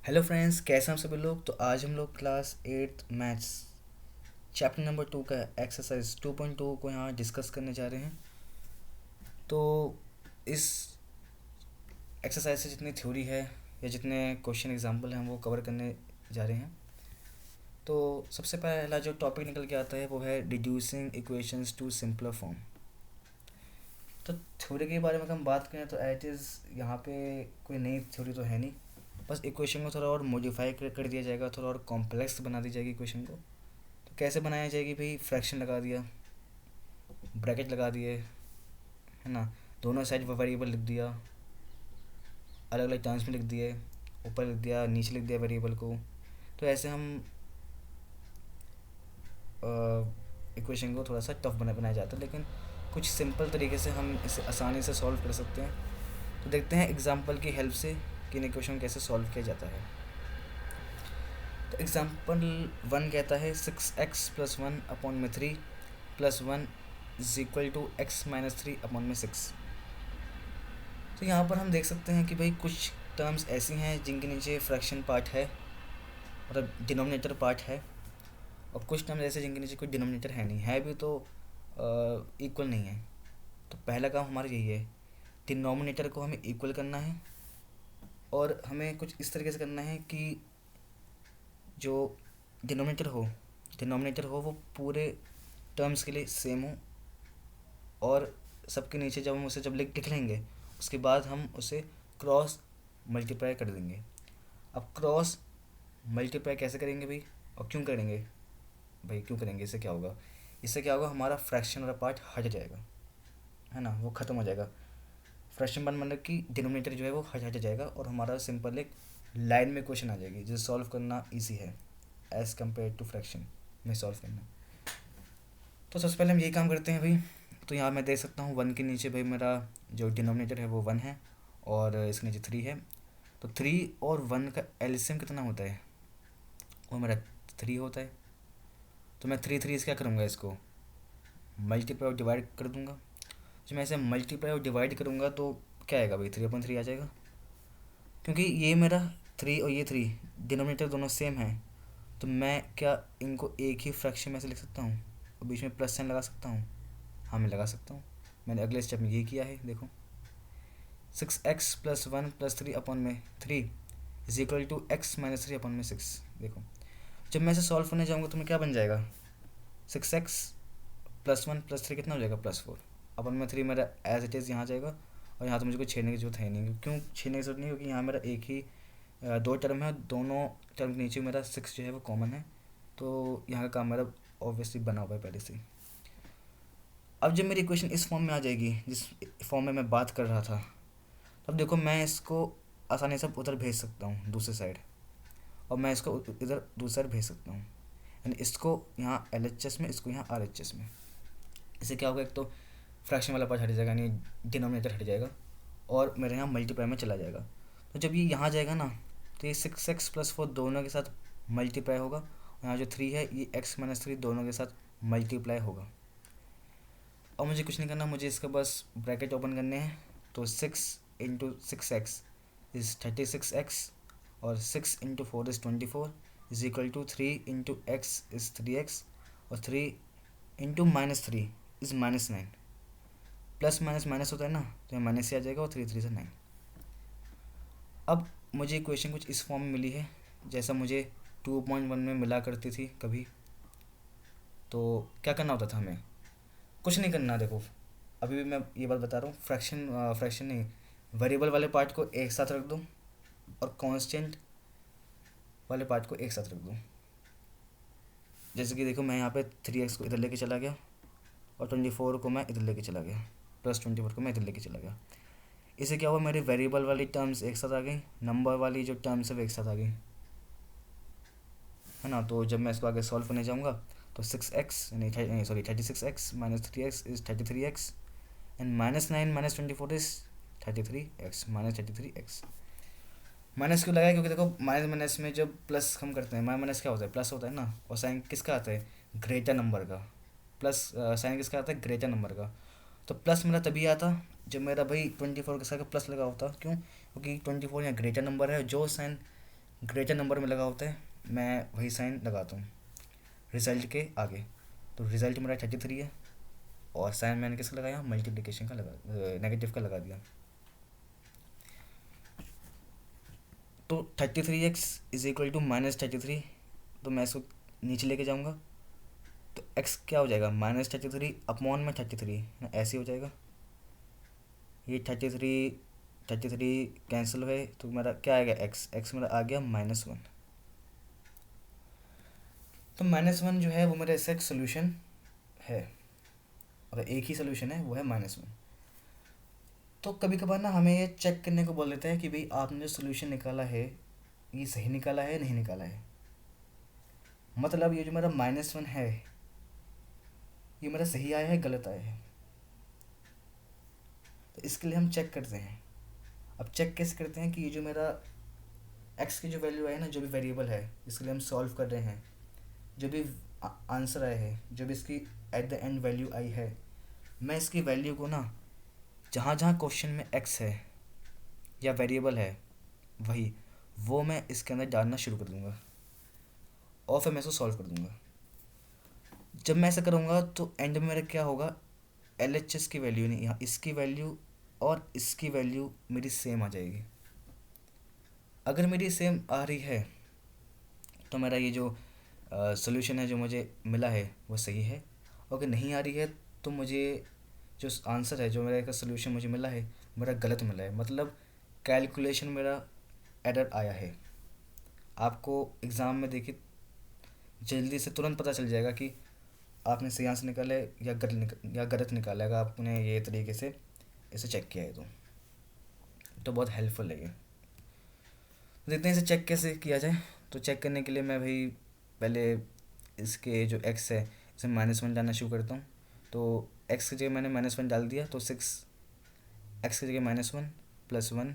Hello friends, कैसे हैं आप सभी लोग। तो आज हम लोग क्लास 8 मैथ्स चैप्टर नंबर 2 का एक्सरसाइज 2.2 को यहाँ डिस्कस करने जा रहे हैं। तो इस एक्सरसाइज से जितनी थ्योरी है या जितने क्वेश्चन एग्जांपल हैं वो कवर करने जा रहे हैं। तो सबसे पहला जो टॉपिक निकल के आता है वो है reducing equations to simpler form. तो थ्योरी के बारे में अगर हम बात करें तो एट इज़ यहाँ पे कोई नई थ्योरी तो है नहीं, बस इक्वेशन को थोड़ा और मॉडिफाई कर दिया जाएगा, थोड़ा और कॉम्प्लेक्स बना दी जाएगी इक्वेशन को। तो कैसे बनाया जाएगी भाई, फ्रैक्शन लगा दिया, ब्रैकेट लगा दिए, है ना, दोनों साइड वेरिएबल लिख दिया, अलग अलग टर्म्स में लिख दिए, ऊपर लिख दिया नीचे लिख दिया वेरिएबल को। तो ऐसे हम इक्वेशन को थोड़ा सा टफ बनाया जाता है, लेकिन कुछ सिंपल तरीके से हम इसे आसानी से सॉल्व कर सकते हैं। तो देखते हैं एग्जांपल की हेल्प से कि इन इक्वेशन कैसे सॉल्व किया जाता है। तो एग्जांपल 1 कहता है 6x+1/3 +1 =x-3/6। तो यहाँ पर हम देख सकते हैं कि भाई कुछ टर्म्स ऐसी हैं जिनके नीचे फ्रैक्शन पार्ट है, मतलब डिनोमिनेटर पार्ट है, और कुछ टर्म्स ऐसे जिनके नीचे कोई डिनोमिनेटर है नहीं, है भी तो इक्वल नहीं है। तो पहला काम हमारा यही है, डिनोमिनेटर को हमें इक्वल करना है, और हमें कुछ इस तरीके से करना है कि जो डिनोमिनेटर हो वो पूरे टर्म्स के लिए सेम हो, और सबके नीचे जब हम उसे लिख लेंगे उसके बाद हम उसे क्रॉस मल्टीप्लाई कर देंगे। अब क्रॉस मल्टीप्लाई कैसे करेंगे भाई, और क्यों करेंगे भाई, क्यों करेंगे, इससे क्या होगा, हमारा फ्रैक्शन वाला पार्ट हट जाएगा, है ना, वो ख़त्म हो जाएगा। फ्रैक्शन पार्ट मतलब कि डिनोमिनेटर जो है वो हट जाएगा, और हमारा सिंपल एक लाइन में क्वेश्चन आ जाएगी जिसे सॉल्व करना ईजी है एज़ कम्पेयर टू फ्रैक्शन में सॉल्व करना। तो सबसे पहले हम यही काम करते हैं भाई। तो यहाँ मैं देख सकता हूँ 1 के नीचे भाई मेरा जो डिनोमिनेटर है वो 1 है, और इसके नीचे 3 है। तो 3 और 1 का एलसीएम कितना होता है, वो मेरा 3 होता है। तो मैं 3 क्या करूँगा, इसको मल्टीप्लाई और डिवाइड कर दूँगा। जब मैं ऐसे मल्टीप्लाई और डिवाइड करूँगा तो क्या आएगा भाई, 3/3 आ जाएगा, क्योंकि ये मेरा 3 और ये 3 डिनोमिनेटर दोनों सेम है। तो मैं क्या इनको एक ही फ्रैक्शन में से लिख सकता हूँ और बीच में प्लस साइन लगा सकता हूँ। हाँ, मैं लगा सकता हूँ। मैंने अगले स्टेप में यही किया है। देखो 6x+1+3/3 =x-3/6। देखो जब मैं इसे सॉल्व करने जाऊँगा तो मैं क्या बन जाएगा, 6x+1+3 कितना हो जाएगा, +4/3 मेरा एज इट इज़ यहाँ जाएगा। और यहाँ तो मुझे कोई छेड़ने की जरूरत है नहीं, क्यों छेड़ने की जरूरत नहीं, क्योंकि यहाँ मेरा एक ही दो टर्म है, दोनों टर्म के नीचे मेरा 6 जो है वो कॉमन है। तो यहाँ का काम मेरा ऑब्वियसली बना हुआ है पहले से ही। अब जब मेरी इक्वेशन इस फॉर्म में आ जाएगी जिस फॉर्म में मैं बात कर रहा था, तब देखो मैं इसको आसानी से उधर भेज सकता हूँ दूसरी साइड, और मैं इसको इधर दूसरी साइड भेज सकता हूँ, यानी इसको यहाँ LHS में, इसको यहाँ RHS में। इससे क्या होगा, एक तो फ्रैक्शन वाला पार्ट हट जाएगा, यानी डिनोमिनेटर हट जाएगा, और मेरे यहाँ मल्टीप्लाई में चला जाएगा। तो जब ये यहाँ जाएगा ना, तो ये 6x+4 दोनों के साथ मल्टीप्लाई होगा, और यहाँ जो 3 है ये x-3 दोनों के साथ मल्टीप्लाई होगा। और मुझे कुछ नहीं करना, मुझे इसका बस ब्रैकेट ओपन करने हैं। तो 6 × 6x इज़ 36x, और 6 × 4 इज़ 24 = 3 × x इज़ 3x, और 3 × -3 इज़ -9। प्लस माइनस माइनस होता है ना, तो यहाँ माइनस से आ जाएगा, और 3 से 9। अब मुझे इक्वेशन कुछ इस फॉर्म में मिली है जैसा मुझे 2.1 में मिला करती थी कभी। तो क्या करना होता था हमें, कुछ नहीं करना। देखो अभी भी मैं ये बात बता रहा हूँ, फ्रैक्शन नहीं, वेरिएबल वाले पार्ट को एक साथ रख दो और कांस्टेंट वाले पार्ट को एक साथ रख दो। जैसे कि देखो मैं यहाँ पे 3x को इधर लेके चला गया, और 24 को मैं इधर लेके चला गया, +24 को मैं इधर लेके चला गया। इससे क्या हुआ, मेरी वेरिएबल वाली टर्म्स एक साथ आ गई, नंबर वाली जो टर्म्स है वो एक साथ आ गई, है ना। तो जब मैं इसको आगे सॉल्व करने जाऊँगा तो 36x -3x is 33x, and -9 - 24 is 33x, -33x। Minus क्यों लगाया, क्योंकि देखो माइनस में जब प्लस हम करते हैं, माइनस क्या होता है, प्लस होता है ना, और साइन किसका आता है, ग्रेटर नंबर का। प्लस साइन किसका आता है, ग्रेटर नंबर का। तो प्लस मेरा तभी आता जब मेरा भाई 24 के साथ प्लस लगा होता। क्यों, क्योंकि 24 यहाँ ग्रेटर नंबर है, जो साइन ग्रेटर नंबर में लगा होता है, मैं वही साइन लगाता हूँ रिजल्ट के आगे। तो रिजल्ट मेरा 33 है और साइन मैंने किसका लगाया, मल्टीप्लिकेशन का लगा, नेगेटिव का लगा दिया। तो 33x इज इक्वल टू -33, तो मैं इसको नीचे लेके जाऊँगा तो x क्या हो जाएगा, -33 अपॉन में 33 ना, ऐसे हो जाएगा। ये 33 कैंसिल हुए तो मेरा क्या आएगा, x मेरा आ गया -1। तो -1 जो है वो मेरा इसका एक सोल्यूशन है, और एक ही सोल्यूशन है, वो है -1। तो कभी कभार ना हमें ये चेक करने को बोल देता है कि भाई आपने जो सोल्यूशन निकाला है ये सही निकाला है नहीं निकाला है। मतलब ये जो मेरा -1 है ये मेरा सही आया है गलत आया है, तो इसके लिए हम चेक करते हैं। अब चेक कैसे करते हैं कि ये जो मेरा x की जो वैल्यू है ना, जो भी वेरिएबल है इसके लिए हम सॉल्व कर रहे हैं, जो भी आंसर आया है, जो भी इसकी एट द एंड वैल्यू आई है, मैं इसकी वैल्यू को ना जहाँ जहाँ क्वेश्चन में x है या वेरिएबल है वही, वो मैं इसके अंदर डालना शुरू कर दूँगा और फिर मैं इसको सॉल्व कर दूँगा। जब मैं ऐसा करूँगा तो एंड में मेरा क्या होगा, LHS की वैल्यू नहीं, यहाँ इसकी वैल्यू और इसकी वैल्यू मेरी सेम आ जाएगी। अगर मेरी सेम आ रही है तो मेरा ये जो सोल्यूशन है जो मुझे मिला है वो सही है, और अगर नहीं आ रही है तो मुझे जो आंसर है, जो मेरा एक सोल्यूशन मुझे मिला है, मेरा गलत मिला है, मतलब कैलकुलेशन मेरा एरर आया है। आपको एग्ज़ाम में देखिए जल्दी से तुरंत पता चल जाएगा कि आपने सही आंसर निकाला है या गलत निकाला है, अगर आपने ये तरीके से इसे चेक किया है तो बहुत हेल्पफुल है ये। देखते हैं इसे चेक कैसे किया जाए। तो चेक करने के लिए मैं भाई पहले इसके जो x है इसे -1 डालना शुरू करता हूँ। तो x की जगह मैंने -1 डाल दिया, तो 6 x की जगह -1 +1।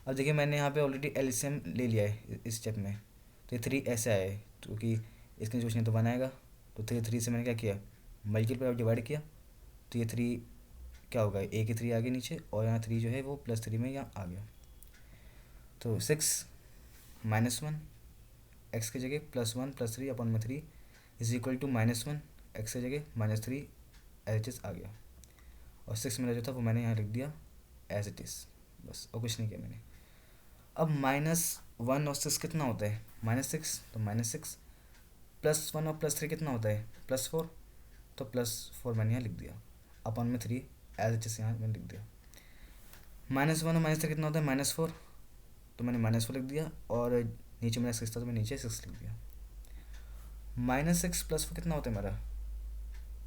अब देखिए मैंने यहाँ पे ऑलरेडी एलसीएम ले लिया है इस स्टेप में, तो ये 3 ऐसे आया है क्योंकि इसके क्वेश्चन तो बनाएगा। तो 3 से मैंने क्या किया, मल्टीप्लाई और डिवाइड किया, तो ये 3 क्या होगा, एक ही 3 आ गया नीचे, और यहाँ 3 जो है वो +3 में यहाँ आ गया। तो 6 -1 x की जगह +1 +3 अपॉन में 3 इज इक्वल टू -1 x की जगह -3 LHS आ गया, और 6 मेरा जो था वो मैंने यहाँ लिख दिया एज इट इज़, बस और कुछ नहीं किया मैंने। अब -1 और 6 कितना होता है, -6, तो -6 +1 और +3 कितना होता है, +4, तो +4 मैंने यहाँ लिख दिया अपॉन में 3 एज इट इज़ यहाँ मैंने लिख दिया। -1 और -3 कितना होता है, -4, तो मैंने -4 लिख दिया, और नीचे मेरा 6 था तो मैं नीचे 6 लिख दिया। -6 +4 कितना होता है मेरा,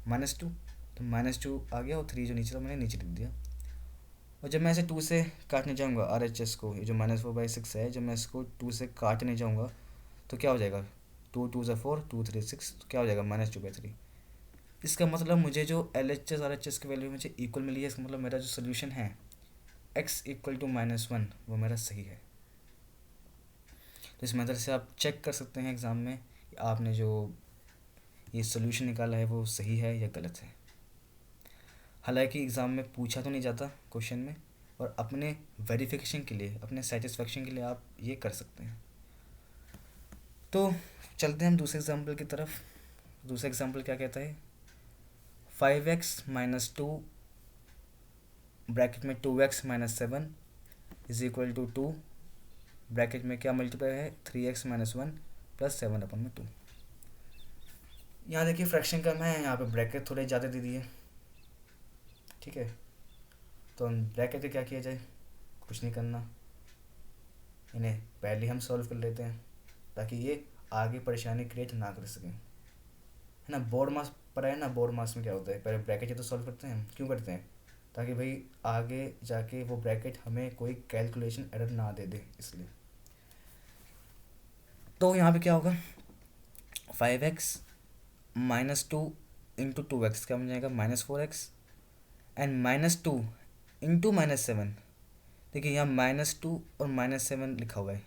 -2, तो -2 आ गया, और 3 जो नीचे था मैंने नीचे लिख दिया। और जब मैं इसे 2 से काटने जाऊँगा RHS को, ये जो -4/6 है, जब मैं इसको 2 से काटने जाऊँगा तो क्या हो जाएगा, 2 2 ज़ा 4, 2 3 6, तो क्या हो जाएगा -2/3। इसका मतलब मुझे जो LHS RHS की वैल्यू मुझे इक्वल मिली है, इसका मतलब मेरा जो सोल्यूशन है x इक्वल टू -1 वो मेरा सही है। तो इस मेथड से आप चेक कर सकते हैं एग्ज़ाम में कि आपने जो ये सोल्यूशन निकाला है वो सही है या गलत है। हालांकि एग्ज़ाम में पूछा तो नहीं जाता क्वेश्चन में, और अपने वेरिफिकेशन के लिए, अपने सेटिस्फेक्शन के लिए आप ये कर सकते हैं। तो चलते हैं हम दूसरे एग्जाम्पल की तरफ। दूसरा एग्जाम्पल क्या कहता है, 5x - 2 ब्रैकेट में 2x - 7 is equal to 2 bracket में क्या मल्टीप्लाई है, 3x - 1 + 7 अपॉन में 2। यहाँ देखिए फ्रैक्शन कम है, यहाँ पे ब्रैकेट थोड़े ज़्यादा दे दिए, ठीक है। तो हम ब्रैकेट से क्या किया जाए, कुछ नहीं करना, इन्हें पहले हम सॉल्व कर लेते हैं ताकि ये आगे परेशानी क्रिएट ना कर सकें, है ना। बोर्ड मार्क्स पर है ना, बोर्ड मार्क्स में क्या होता है, पहले ब्रैकेट ये तो सॉल्व करते हैं हम, क्यों करते हैं, ताकि भाई आगे जाके वो ब्रैकेट हमें कोई कैलकुलेशन एरर ना दे दे, इसलिए। तो यहाँ पे क्या होगा, 5x - 2 × 2x क्या बन जाएगा, -4x, एंड -2 × -7। देखिए यहाँ -2 और -7 लिखा हुआ है,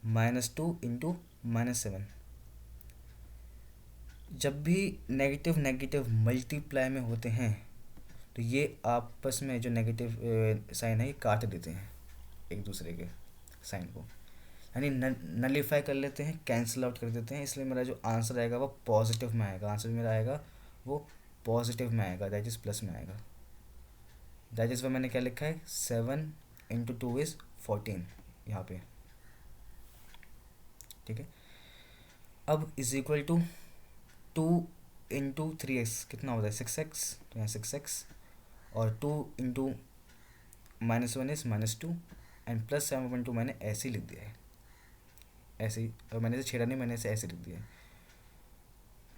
-2 × -7। जब भी नेगेटिव नेगेटिव मल्टीप्लाई में होते हैं तो ये आपस में जो नेगेटिव साइन है ये काट देते हैं एक दूसरे के साइन को। यानी नलीफाई कर लेते हैं, कैंसिल आउट कर देते हैं, इसलिए मेरा जो आंसर आएगा वो पॉजिटिव में आएगा। आंसर मेरा आएगा वो पॉजिटिव में आएगा, दैट इज़ प्लस में आएगा। दैट इज़ मैंने क्या लिखा है, 7 × 2 = 14 यहाँ पे, ठीक है। अब इज इक्वल टू 2 × 3x कितना होता है, 6x, तो यहाँ 6x, और 2 × -1 इज -2 एंड प्लस 7/2 मैंने ऐसे ही लिख दिया है, ऐसे ही, और मैंने इसे छेड़ा नहीं, मैंने इसे ऐसे लिख दिया है।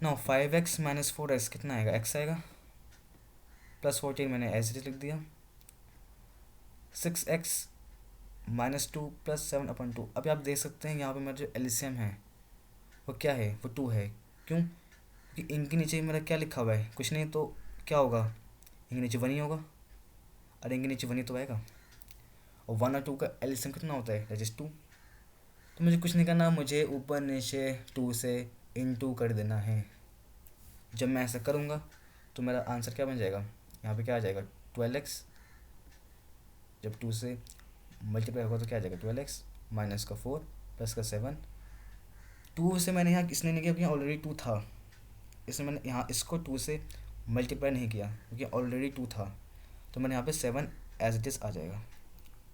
नाउ 5x - 4x कितना आएगा, x आएगा, प्लस 14 मैंने ऐसे लिख दिया, 6x -2 प्लस 7/2। अभी आप देख सकते हैं यहाँ पे मेरा जो एलसीएम है वो क्या है, वो 2 है। क्यों, कि इनके नीचे मेरा क्या लिखा हुआ है, कुछ नहीं, तो क्या होगा, इनके नीचे 1 ही होगा, और इनके नीचे 1 ही तो आएगा, और 1 और 2 का एलसीएम कितना होता है, दैट इज 2। तो मुझे कुछ नहीं करना, मुझे ऊपर नीचे 2 से इनटू कर देना है। जब मैं ऐसा करूँगा तो मेरा आंसर क्या बन जाएगा, यहाँ पे क्या आ जाएगा, 12x, जब 2 से मल्टीप्लाई होगा तो क्या आ जाएगा, 12x माइनस का 4 प्लस का 7। 2 से मैंने यहाँ इसलिए नहीं किया क्योंकि ऑलरेडी 2 था, इसलिए मैंने यहाँ इसको 2 से मल्टीप्लाई नहीं किया क्योंकि ऑलरेडी 2 था, तो मैंने यहाँ पे 7 एज इट इज़ आ जाएगा,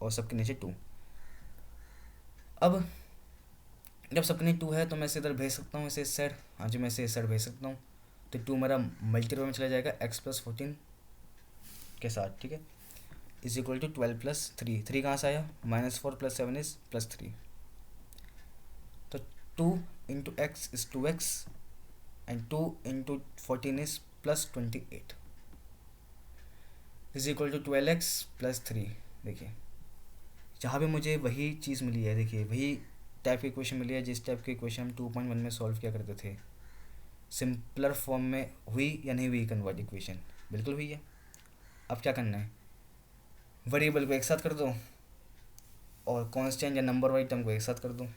और सबके नीचे 2। अब जब सबके नीचे 2 है तो मैं इसे इधर भेज सकता हूँ, इसे इस साइड, हाँ जी मैं इसे इस साइड भेज सकता हूँ, तो 2 मेरा मल्टीप्लाई में चला जाएगा x + 14 के साथ, ठीक है, इज इक्वल टू 12 + 3। 3 कहाँ से आया, -4 + 7 इज +3, तो 2 × x is 2x and 2 × 14 is +28 is equal to 12x + 3। देखिए जहाँ भी मुझे वही चीज़ मिली है, देखिए वही टाइप की इक्वेशन मिली है जिस टाइप की इक्वेशन हम 2.1 में सॉल्व किया करते थे। सिंपलर फॉर्म में हुई या नहीं हुई कन्वर्ट इक्वेशन, बिल्कुल हुई है। अब क्या करना है, वेरिएबल को एक साथ कर दो और कांस्टेंट या नंबर वाइज टर्म को एक साथ कर दो।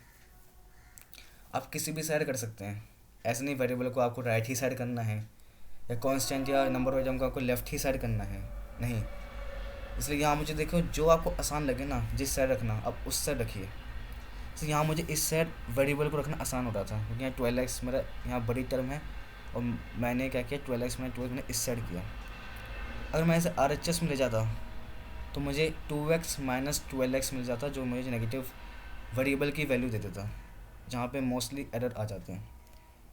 आप किसी भी साइड कर सकते हैं, ऐसे नहीं वेरिएबल को आपको राइट ही साइड करना है या कांस्टेंट या नंबर वाइज टर्म को आपको लेफ्ट ही साइड करना है, नहीं। इसलिए यहाँ मुझे देखो जो आपको आसान लगे ना, जिस साइड रखना आप उस साइड रखिए। तो यहाँ मुझे इस साइड वेरिएबल को रखना आसान हो रहा था क्योंकि यहाँ 12x मेरा यहाँ बड़ी टर्म है, और मैंने क्या किया, 12x मैंने इस साइड किया। अगर मैं इसे RHS में ले जाता तो मुझे 2x - 12x मिल जाता, जो मुझे नेगेटिव वेरिएबल की वैल्यू दे देता, जहाँ पे मोस्टली एरर आ जाते हैं।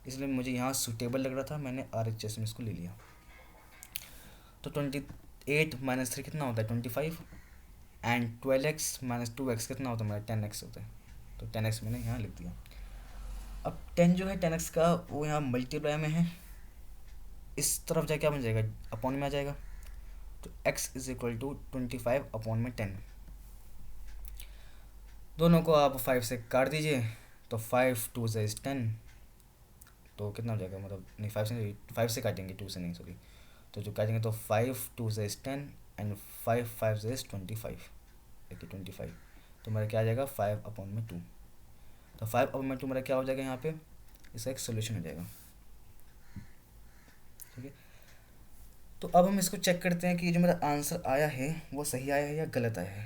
इसलिए मुझे यहाँ सूटेबल लग रहा था, मैंने RHS में इसको ले लिया। तो 28 - 3 कितना होता है, 25, एंड 12x - 2x कितना होता है मेरा, 10x होता है, तो 10x मैंने यहाँ लिख दिया। अब 10 जो है 10x का वो यहाँ मल्टीप्लाई में है, इस तरफ जाके क्या बन जाएगा, अपॉन में आ जाएगा, तो x इज इक्वल टू 25/10। दोनों को आप 5 से काट दीजिए, तो 5 2 से 10, तो कितना हो जाएगा, मतलब नहीं 5 से काटेंगे, 2 से नहीं, सॉरी, तो जो काटेंगे तो 5 2 से 10 एंड 5 5 से 25, देखिए 25, तो मेरा क्या आ जाएगा 5/2। तो 5/2 मेरा क्या हो जाएगा, यहाँ पे इसका एक सोल्यूशन हो जाएगा, ठीक है। तो अब हम इसको चेक करते हैं कि जो मेरा आंसर आया है वो सही आया है या गलत आया है।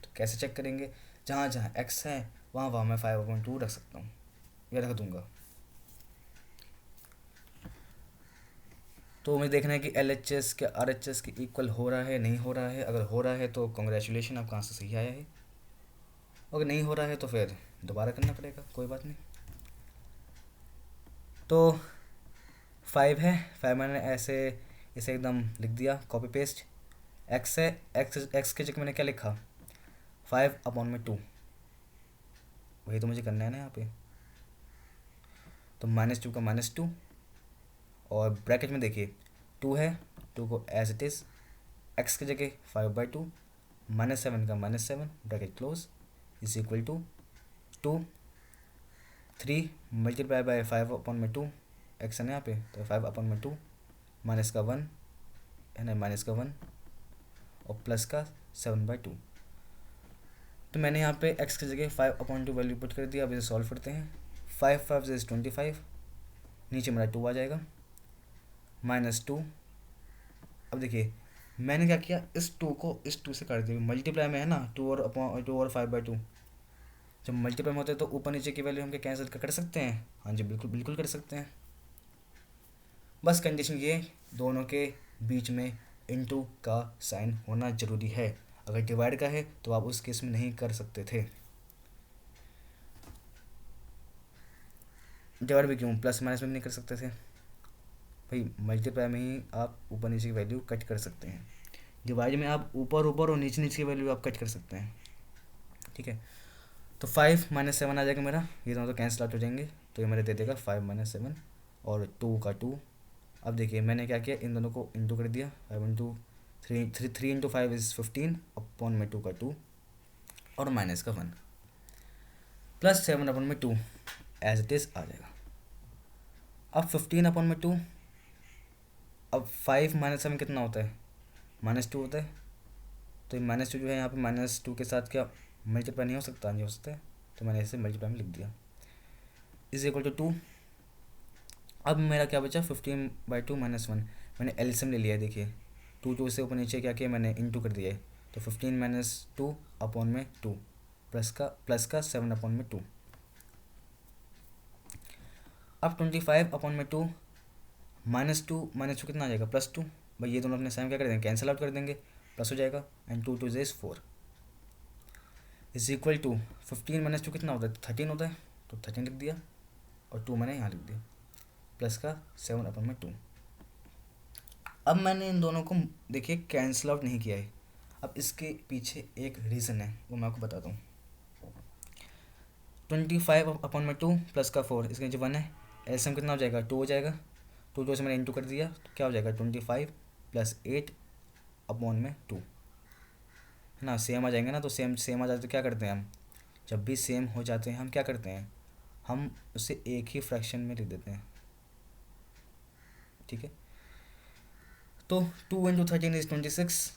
तो कैसे चेक करेंगे, जहाँ जहाँ x है वहाँ वहाँ मैं 5/2 रख सकता हूँ या रख दूँगा। तो मुझे देखना है कि LHS के RHS के इक्वल हो रहा है, नहीं हो रहा है। अगर हो रहा है तो कॉन्ग्रेचुलेशन, आपका आंसर सही आया है। अगर नहीं हो रहा है तो फिर दोबारा करना पड़ेगा, कोई बात नहीं। तो 5 है, 5 मैंने ऐसे इसे एकदम लिख दिया, कॉपी पेस्ट। x है, x के जगह मैंने क्या लिखा, 5/2, वही तो मुझे करना है ना यहाँ पे। तो -2 का -2, और ब्रैकेट में देखिए 2 है, 2 को एज इट इज़, x की जगह 5/2, -7 का -7, bracket close, is equal to 2 3 multiply by 5/2, x है ना यहाँ पे, तो 5/2 माइनस का 1 है ना, -1 और प्लस का 7/2। तो मैंने यहाँ पे x की जगह 5/2 वैल्यू पुट कर दिया। अब इसे सॉल्व करते हैं। 5 5 इज 25, नीचे मेरा 2 आ जाएगा, -2। अब देखिए मैंने क्या किया, इस 2 को इस 2 से काट दिया, मल्टीप्लाई में है ना, 2 और 5/2, जब मल्टीप्लाई में होते हैं तो ऊपर नीचे की वैल्यू हम क्या कैंसिल कर सकते हैं? हाँ जी, बिल्कुल बिल्कुल कर सकते हैं। बस कंडीशन ये, दोनों के बीच में इनटू का साइन होना ज़रूरी है। अगर डिवाइड का है तो आप उस केस में नहीं कर सकते थे। डिवाइड भी क्यों, प्लस माइनस में भी नहीं कर सकते थे भाई? मल्टीप्लाई में ही आप ऊपर नीचे की वैल्यू कट कर सकते हैं। डिवाइड में आप ऊपर ऊपर और नीचे नीचे की वैल्यू आप कट कर सकते हैं। ठीक है, तो 5 - 7 आ जाएगा मेरा, ये दोनों तो कैंसिल आउट हो जाएंगे, तो ये मेरा दे देगा 5 - 7 और 2 का 2। अब देखिए मैंने क्या किया, इन दोनों को इंटू कर दिया, 5 × 3 3 × 5 इज़ 15 अपॉन में 2 का 2 और माइनस का 1 प्लस 7 अपॉन में 2 एज इट इज़ आ जाएगा। अब 15 अपॉन में 2, अब 5 - 7 कितना होता है? -2 होता है। तो ये -2 जो है यहाँ पे -2 के साथ क्या मल्टीप्लाई नहीं हो सकता? नहीं हो सकता है, तो मैंने इसे मल्टीप्लाई में लिख दिया, इज इक्वल टू 2। अब मेरा क्या बचा, 15/2 - 1। मैंने एलसीएम ले लिया है, देखिए 2 से ऊपर नीचे क्या किया मैंने, इंटू कर दिया है, तो 15 - 2 अपॉन में 2 प्लस का 7 अपॉन में 2। अब 25 अपॉन में 2 -2 कितना आ जाएगा, +2। भाई ये दोनों अपने साइन क्या कर देंगे, कैंसिल आउट कर देंगे, प्लस हो जाएगा, and 2 2 is 4 is equal to 15 - 2 कितना होता है, 13 होता है, तो 13 लिख दिया और 2 मैंने यहाँ लिख दिया, प्लस का 7 अपॉन में 2। अब मैंने इन दोनों को देखिए कैंसिल आउट नहीं किया है। अब इसके पीछे एक रीज़न है, वो मैं आपको बताता हूँ। 25 अपॉन में 2 प्लस का 4, इसके नीचे 1 है, एलसीएम कितना हो जाएगा, 2 हो जाएगा। 2 से मैंने इंटू कर दिया, तो क्या हो जाएगा 25 + 8 अपॉन में 2, है ना। सेम आ जाएंगे ना, तो सेम सेम आ जाते तो क्या करते हैं हम, जब भी सेम हो जाते हैं हम क्या करते हैं, हम उसे एक ही फ्रैक्शन में लिख देते हैं। ठीक है, तो 2 × 13 इज 26,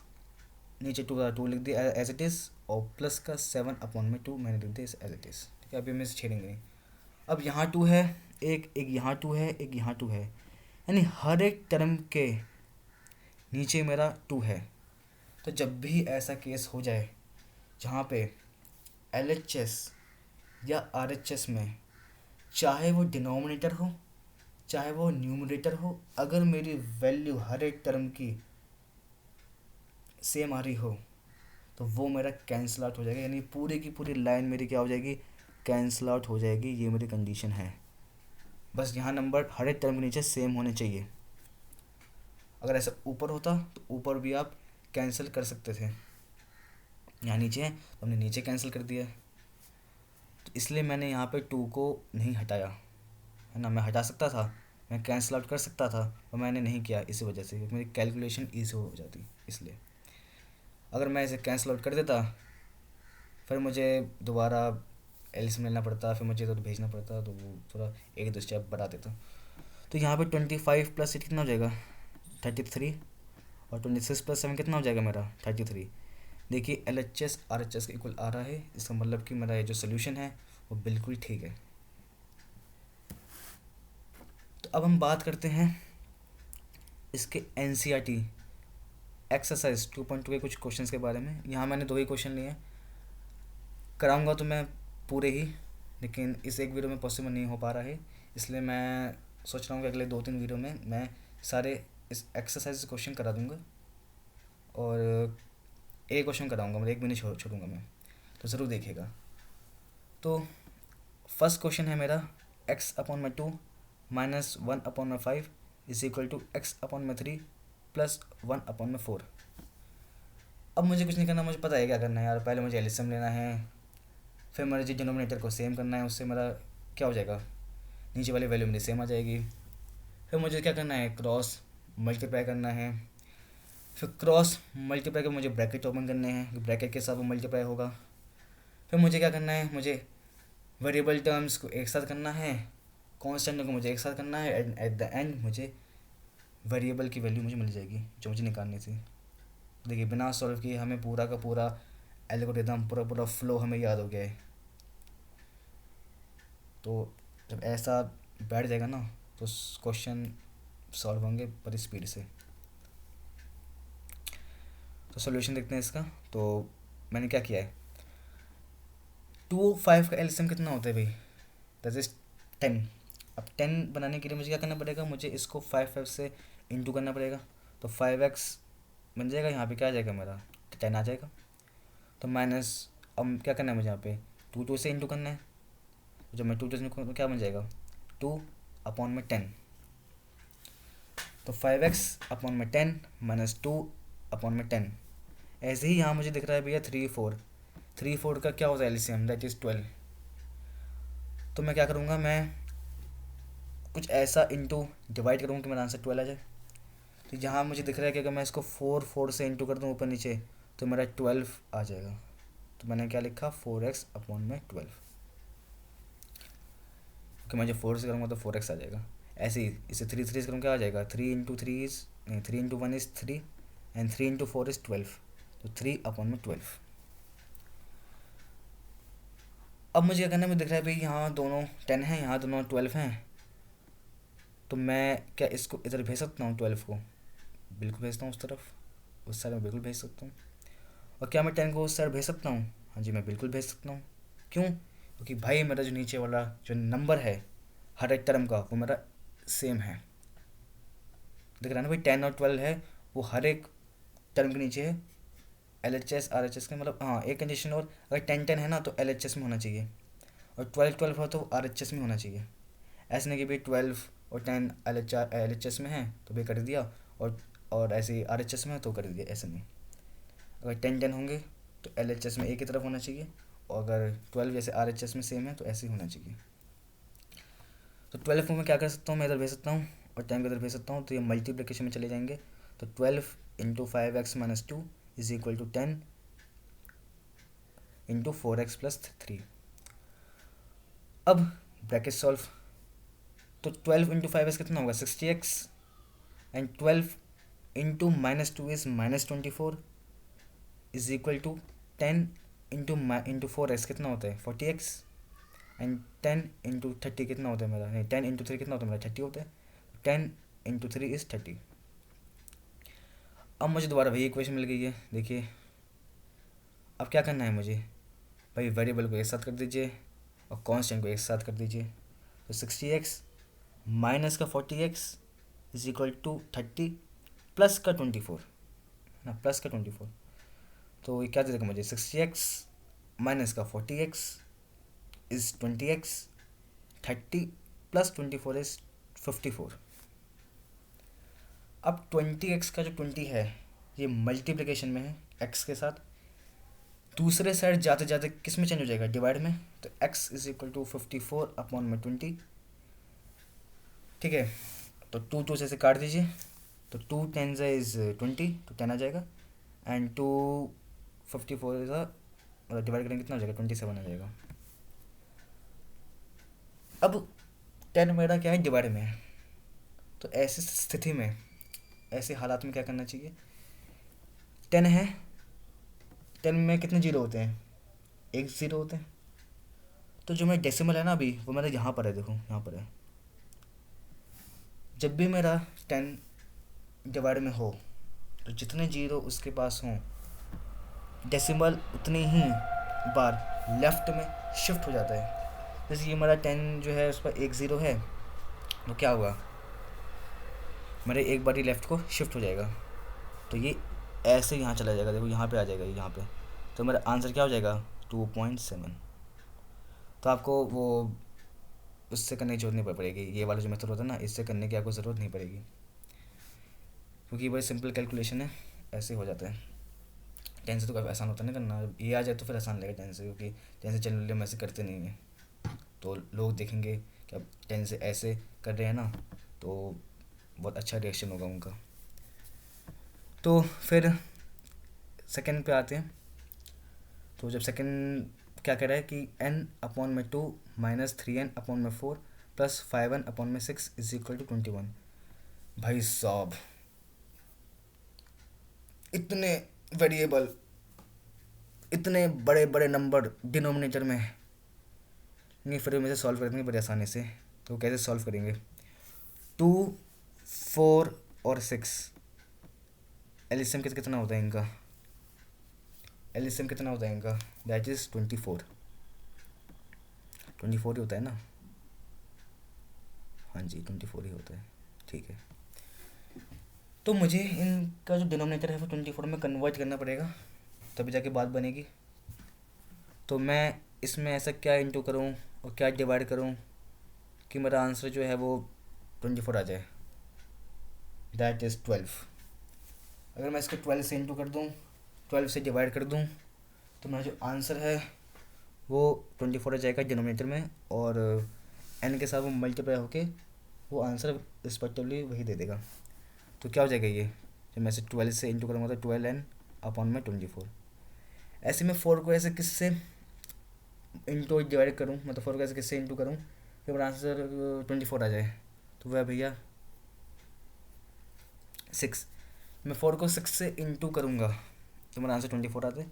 नीचे 2 का 2 लिख दिया एज इट इज़, और प्लस का 7 अपॉन में 2 मैंने लिख दिया एज इट इज़। ठीक है, अभी हम इसे छेड़ेंगे नहीं। अब यहाँ 2 है, एक यहाँ 2 है, एक यहाँ 2 है, यानी हर एक टर्म के नीचे मेरा 2 है। तो जब भी ऐसा केस हो जाए जहाँ पे LHS या RHS में, चाहे वो डिनोमिनेटर हो चाहे वो न्यूमरेटर हो, अगर मेरी वैल्यू हर एक टर्म की सेम आ रही हो तो वो मेरा कैंसिल आउट हो जाएगा, यानी पूरी की पूरी लाइन मेरी क्या हो जाएगी, कैंसिल आउट हो जाएगी। ये मेरी कंडीशन है। बस यहाँ नंबर हर एक टर्म के नीचे सेम होने चाहिए। अगर ऐसा ऊपर होता तो ऊपर भी आप कैंसिल कर सकते थे, यहाँ नीचे है तो हमने नीचे कैंसिल कर दिया, तो इसलिए मैंने यहाँ पे 2 को नहीं हटाया, है ना। मैं हटा सकता था, मैं कैंसिल आउट कर सकता था, और मैंने नहीं किया इसी वजह से, क्योंकि मेरी कैलकुलेशन ईजी हो जाती। इसलिए अगर मैं इसे कैंसिल आउट कर देता फिर मुझे दोबारा एलसीएम लेना पड़ता, फिर मुझे तो भेजना पड़ता, तो वो थोड़ा 1-2 स्टेप बढ़ा देता। तो यहाँ पे 25 + 8 कितना हो जाएगा, 33, और 26 + 7 कितना हो जाएगा मेरा, 33। देखिए LHS RHS के इक्वल आ रहा है, इसका मतलब कि मेरा ये जो सोल्यूशन है वो बिल्कुल ठीक है। तो अब हम बात करते हैं इसके NCERT एक्सरसाइज 2.2 के कुछ क्वेश्चंस के बारे में। यहाँ मैंने 2 ही क्वेश्चन लिए, कराऊंगा तो मैं पूरे ही, लेकिन इस एक वीडियो में पॉसिबल नहीं हो पा रहा है, इसलिए मैं सोच रहा हूँ कि अगले 2-3 वीडियो में मैं सारे इस एक्सरसाइज क्वेश्चन करा दूँगा, और एक क्वेश्चन कराऊंगा, मतलब एक भी नहीं छोड़ूंगा मैं, तो ज़रूर देखिएगा। तो फर्स्ट क्वेश्चन है मेरा, x/2 - 1/5 is equal to x/3 + 1/4। अब मुझे कुछ नहीं करना, मुझे पता है क्या करना है यार। पहले मुझे एलसीएम लेना है, फिर मेरे जो डिनोमिनेटर को सेम करना है, उससे मेरा क्या हो जाएगा, नीचे वाली वैल्यू मेरी सेम आ जाएगी। फिर मुझे क्या करना है, क्रॉस मल्टीप्लाई करना है, फिर क्रॉस मल्टीप्लाई के मुझे ब्रैकेट ओपन करने हैं, ब्रैकेट के साथ वो मल्टीप्लाई होगा। फिर मुझे क्या करना है, मुझे वेरिएबल टर्म्स को एक साथ करना है, कांस्टेंट को मुझे एक साथ करना है, एंड एट द एंड मुझे वेरिएबल की वैल्यू मुझे मिल जाएगी जो मुझे निकालनी थी। देखिए बिना सॉल्व किए हमें पूरा का पूरा एल्गोरिथम, पूरा पूरा फ्लो हमें याद हो गया है। तो जब ऐसा बैठ जाएगा ना तो क्वेश्चन सॉल्व होंगे बड़ी स्पीड से। तो सॉल्यूशन देखते हैं इसका। तो मैंने क्या किया है, 2 5 का एलसीएम कितना होता है भाई, दैट इज 10। अब 10 बनाने के लिए मुझे क्या करना पड़ेगा, मुझे इसको 5 से इंटू करना पड़ेगा। तो 5x बन जाएगा, यहाँ पे क्या आ जाएगा मेरा 10 आ जाएगा। तो माइनस, अब क्या करना है मुझे यहाँ पे 2 से इंटू करना है। तो जब मैं 2 से तो क्या बन जाएगा 2/10। तो 5x/10 माइनस 2/10। ऐसे ही यहाँ मुझे दिख रहा है भैया 3 4 का क्या होता है एलसीएम, दैट इज़ 12। तो मैं क्या करूँगा, मैं कुछ ऐसा इंटू डिवाइड करूँगा कि मेरा आंसर 12 आ जाए। तो जहाँ मुझे दिख रहा है कि अगर मैं इसको 4 से इंटू कर दूँ ऊपर नीचे तो मेरा 12 आ जाएगा। तो मैंने क्या लिखा 4x/12, कि मैं जब 4 से करूँगा तो 4x आ जाएगा। ऐसे ही इसे 3 से करूँ क्या आ जाएगा, 3 इज़ नहीं 3 × 1 इज़ 3 एंड 3 × 4 इज़ 12। तो 3/12। अब मुझे क्या करना है, मुझे दिख रहा है भाई यहाँ दोनों 10 हैं, यहाँ दोनों 12 हैं। तो मैं क्या इसको इधर भेज सकता हूँ 12 को, बिल्कुल भेजता हूँ उस तरफ, उस साइड में बिल्कुल भेज सकता हूँ। और क्या मैं 10 को उस साइड भेज सकता हूँ, हाँ जी मैं बिल्कुल भेज सकता हूँ। क्यों, क्योंकि भाई मेरा जो नीचे वाला जो नंबर है हर एक टर्म का वो मेरा सेम है। दिख रहा है ना भाई 10 और 12 है, वो हर एक टर्म के नीचे है। LHS RHS का मतलब, हाँ एक कंडीशन और, अगर 10 10 है ना तो LHS में होना चाहिए, और 12 12 हो तो RHS में होना चाहिए। ऐसे नहीं कि भाई 12 और 10 LHS में है तो भाई कर दिया, और ऐसे ही RHS में है तो कर दिया, ऐसे नहीं। अगर 10 10 होंगे तो LHS में एक ही तरफ होना चाहिए, और अगर 12 जैसे RHS में सेम है तो ऐसे ही होना चाहिए। तो 12 को मैं क्या कर सकता हूँ, मैं इधर भेज सकता हूँ और 10 को इधर भेज सकता हूँ, तो ये मल्टीप्लिकेशन में चले जाएंगे। तो 12 × 5x - 2 is equal to 10 × 4x + 3। अब ब्रैकेट सॉल्व, तो 12 × 5x कितना होगा 60x, and 12 × -2 is -24 is equal to 10 × 4x कितना होता है 40x, एंड 10 × 30 कितना होता है मेरा, नहीं 10 × 3 कितना होता है मेरा 30 होता है। 10 × 3 इज 30। अब मुझे दोबारा वही इक्वेशन मिल गई है, देखिए अब क्या करना है मुझे भाई, वेरिएबल को एक साथ कर दीजिए और कांस्टेंट को एक साथ कर दीजिए। तो 60x माइनस का 40x is equal to 30 plus का 24 ना, प्लस का 24। तो ये क्या दे देगा मुझे 60x माइनस का 40x is 20x, 30 plus 24 is 54। अब 20x का जो 20 है ये मल्टीप्लिकेशन में है x के साथ, दूसरे साइड जाते जाते किस में चेंज हो जाएगा डिवाइड में। तो x इज इक्वल टू 54/20। ठीक है, तो 2 से काट दीजिए, तो 2 10 इज 20, तो 10 आ जाएगा, एंड 2 54 इज मतलब डिवाइड करेंगे कितना हो जाएगा 27 आ जाएगा। अब 10 मेरा क्या है डिवाइड में है, तो ऐसी स्थिति में ऐसे हालात में क्या करना चाहिए, 10 है, 10 में कितने जीरो होते हैं, एक ज़ीरो होते हैं। तो जो मेरा डेसिमल है ना अभी वो मेरा यहाँ पर है, देखो यहाँ पर है। जब भी मेरा 10 डिवाइड में हो तो जितने जीरो उसके पास हों डेसिमल उतनी ही बार लेफ़्ट में शिफ्ट हो जाता है। जैसे ये मेरा 10 जो है उस पर एक ज़ीरो है, तो क्या हुआ मेरे एक बार ही लेफ़्ट को शिफ्ट हो जाएगा, तो ये ऐसे यहाँ चला जाएगा, देखो यहाँ पे आ जाएगा, ये यहाँ पे। तो मेरा आंसर क्या हो जाएगा 2.7। तो आपको वो उससे करने की जरूरत नहीं पड़ेगी, ये वाला जो मेथड होता है ना इससे करने की आपको ज़रूरत नहीं पड़ेगी, क्योंकि बड़ी सिंपल कैलकुलेशन है, ऐसे हो जाता है। 10 से तो काफ़ी आसान होता है ना करना, ये आ जाए तो फिर आसान लगेगा 10 से, क्योंकि 10 से जनरली हम ऐसे करते नहीं हैं। तो लोग देखेंगे कि अब 10 से ऐसे कर रहे हैं ना, तो बहुत अच्छा रिएक्शन होगा उनका। तो फिर सेकंड पे आते हैं। तो जब सेकंड क्या कह रहा है कि n/2 minus 3n/4 plus 5n/6 is equal to 21। भाई साहब इतने वेरिएबल, इतने बड़े बड़े नंबर डिनोमिनेटर में, नहीं फिर मुझे सॉल्व करेंगे बड़े आसानी से। तो कैसे सॉल्व करेंगे, 2 4 और 6 एलसीएम कितना होता है इनका, दैट इज़ 24। 24 ही होता है ना, हाँ जी 24 ही होता है, ठीक है। तो मुझे इनका जो डिनोमिनेटर है वो 24 में कन्वर्ट करना पड़ेगा, तभी जाके बात बनेगी। तो मैं इसमें ऐसा क्या इंटू करूँ और क्या डिवाइड करूँ कि मेरा आंसर जो है वो 24 आ जाए, दैट इज़ 12। अगर मैं इसको 12 से इंटू कर दूँ, 12 से डिवाइड कर दूँ, तो मेरा जो आंसर है वो 24 आ जाएगा डिनोमिनेटर में, और n के साथ वो मल्टीप्लाई होके वो आंसर रिस्पेक्टिवली वही दे देगा। तो क्या हो जाएगा ये, जब मैं इसे 12 से इंटू करूँगा तो 12n अपॉन में 24। ऐसे मैं 4 को ऐसे किससे इंटू डिवाइड करूँ, मतलब 4 को ऐसे किससे इंटू करूँ कि मेरा आंसर 24 आ जाए, तो वह भैया 6। मैं 4 को 6 से इंटू करूँगा तो मेरा आंसर 24 आता है।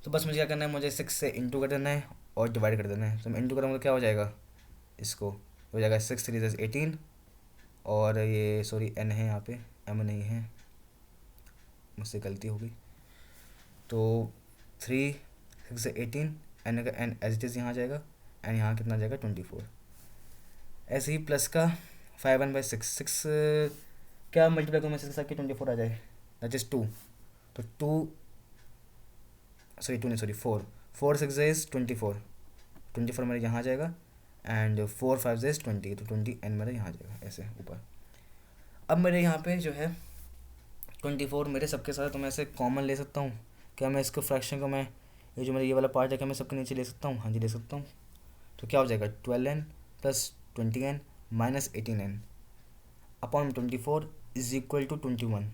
तो बस मुझे क्या करना है, मुझे 6 से इंटू कर देना है और डिवाइड कर देना है। तो मैं इंटू करूँगा तो क्या हो जाएगा, इसको हो जाएगा 6 3 18, और ये सॉरी n है यहाँ पे, m नहीं है, मुझसे गलती हो गई। तो 3 6 से 18, n का n एज इट इज़ यहाँ आ जाएगा, एंड यहाँ कितना आ जाएगा 24। ऐसे ही प्लस का 5/6, 6 क्या मल्टीप्लाई करूँ मैं 6 के साथ कि 24 आ जाए, दैट इज़ 2। तो 2 सॉरी 2 नहीं सॉरी 4, 4 6 इज़ 24, 24 मेरे यहाँ आ जाएगा, एंड 4 5 इज़ 20, तो 20 n मेरे यहाँ आ जाएगा ऐसे ऊपर। अब मेरे यहाँ पे जो है 24 मेरे सबके साथ, तो मैं ऐसे कॉमन ले सकता हूँ। क्या मैं इसको फ्रैक्शन को मैं ये जो मेरा ये वाला पार्ट है क्या मैं सबके नीचे ले सकता हूँ, हाँ जी ले सकता हूँ। तो क्या हो जाएगा 12n plus 20n minus 18n upon 24 is equal to 21।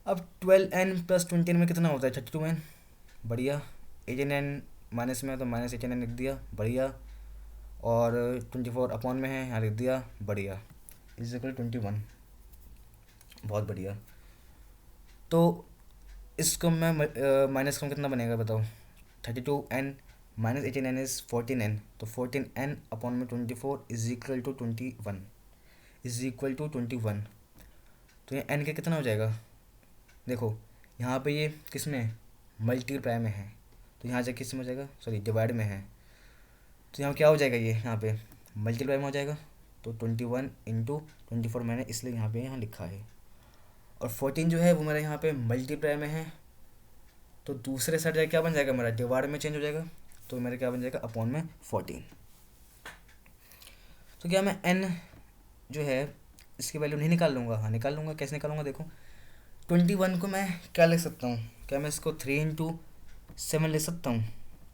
अब 12n प्लस 20n में कितना होता है 32n, बढ़िया। 18n माइनस में है तो माइनस 18n लिख दिया, बढ़िया। और 24 अपॉन में है यहाँ लिख दिया, बढ़िया, इज इक्वल 21, बहुत बढ़िया। तो इसको मैं माइनस करूँ कितना बनेगा बताओ, 32n minus 18n is 14n, तो 14n अपॉन में 24 is equal to 21, is equal to 21। तो ये n के कितना हो जाएगा, देखो यहाँ पे ये किस में मल्टीप्लाई में है, तो यहाँ से किस में हो जाएगा, सॉरी डिवाइड में है, तो यहाँ क्या हो जाएगा, ये यहाँ पे मल्टीप्लाई में हो जाएगा। तो 21 इंटू 24 मैंने इसलिए यहाँ पे यहाँ लिखा है, और 14 जो है वो मेरा यहाँ पे मल्टीप्लाई में है, तो दूसरे साइड जाए क्या बन जाएगा मेरा, डिवाइड में चेंज हो जाएगा, तो मेरा क्या बन जाएगा अपॉन में 14। तो क्या मैं n जो है इसकी वैल्यू नहीं निकाल लूँगा, हाँ निकाल लूँगा। कैसे निकालूंगा देखो, 21 को मैं क्या लिख सकता हूँ, क्या मैं इसको 3 इंटू 7 ले सकता हूँ,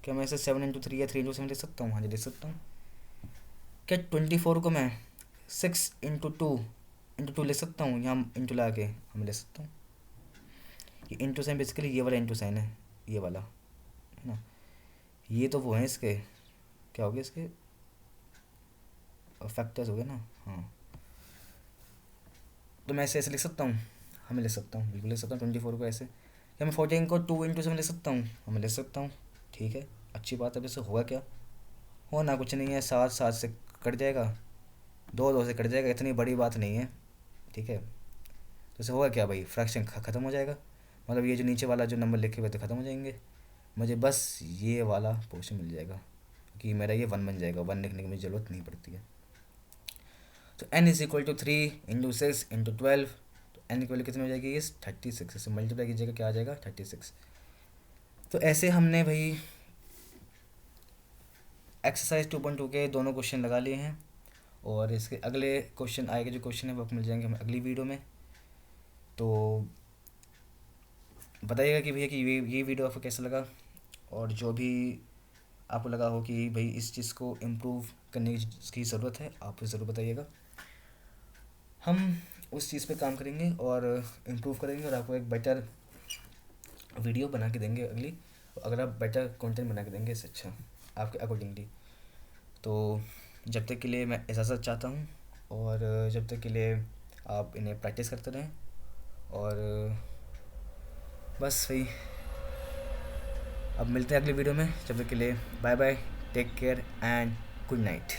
क्या मैं इसे 7 इंटू 3 या 3 इंटू 7 ले सकता हूँ, हाँ जी ले सकता हूँ। क्या 24 को मैं 6 इंटू 2 ले सकता हूँ, यहाँ इंटू ला के हम ले सकता हूँ। ये इंटू साइन बेसिकली ये वाला इंटू साइन है, ये वाला है ना, ये तो वो है इसके, क्या हो गया इसके फैक्टर्स हो गए ना, हाँ। तो मैं ऐसे ऐसे लिख सकता हूँ, हमें ले सकता हूँ, बिल्कुल ले सकता हूँ 24 को ऐसे। क्या मैं 14 को 2 इंटू 7 ले सकता हूँ, हमें ले सकता हूँ, ठीक है अच्छी बात है। वैसे होगा क्या, होना कुछ नहीं है, 7 7 से कट जाएगा, 2 2 से कट जाएगा, इतनी बड़ी बात नहीं है, ठीक है। तो इससे होगा क्या भाई, फ्रैक्शन ख़त्म हो जाएगा, मतलब ये जो नीचे वाला जो नंबर लिखे हुए थे ख़त्म हो जाएंगे, मुझे बस ये वाला पोर्शन मिल जाएगा, कि मेरा ये 1 बन जाएगा, 1 लिखने की मुझे ज़रूरत नहीं पड़ती है। तो n is equal to 3 into 6 into 12, तो n की वैल्यू कितनी हो जाएगी, ये 36, इसे मल्टीप्लाई कीजिएगा क्या आ जाएगा 36। तो ऐसे हमने भाई एक्सरसाइज 2.2 के दोनों क्वेश्चन लगा लिए हैं, और इसके अगले क्वेश्चन आएगा, जो क्वेश्चन है वो मिल जाएंगे हमें अगली वीडियो में। तो बताइएगा कि भैया कि ये वीडियो आपको कैसा लगा, और जो भी आपको लगा हो कि भाई इस चीज़ को इम्प्रूव करने की ज़रूरत है, आप ज़रूर बताइएगा। हम उस चीज़ पे काम करेंगे और इम्प्रूव करेंगे, और आपको एक बेटर वीडियो बना के देंगे अगली, अगर आप बेटर कंटेंट बना के देंगे इससे अच्छा आपके अकॉर्डिंगली। तो जब तक के लिए मैं इजाज़त चाहता हूँ, और जब तक के लिए आप इन्हें प्रैक्टिस करते रहें, और बस वही, अब मिलते हैं अगली वीडियो में, जब तक के लिए bye bye, take care and good night.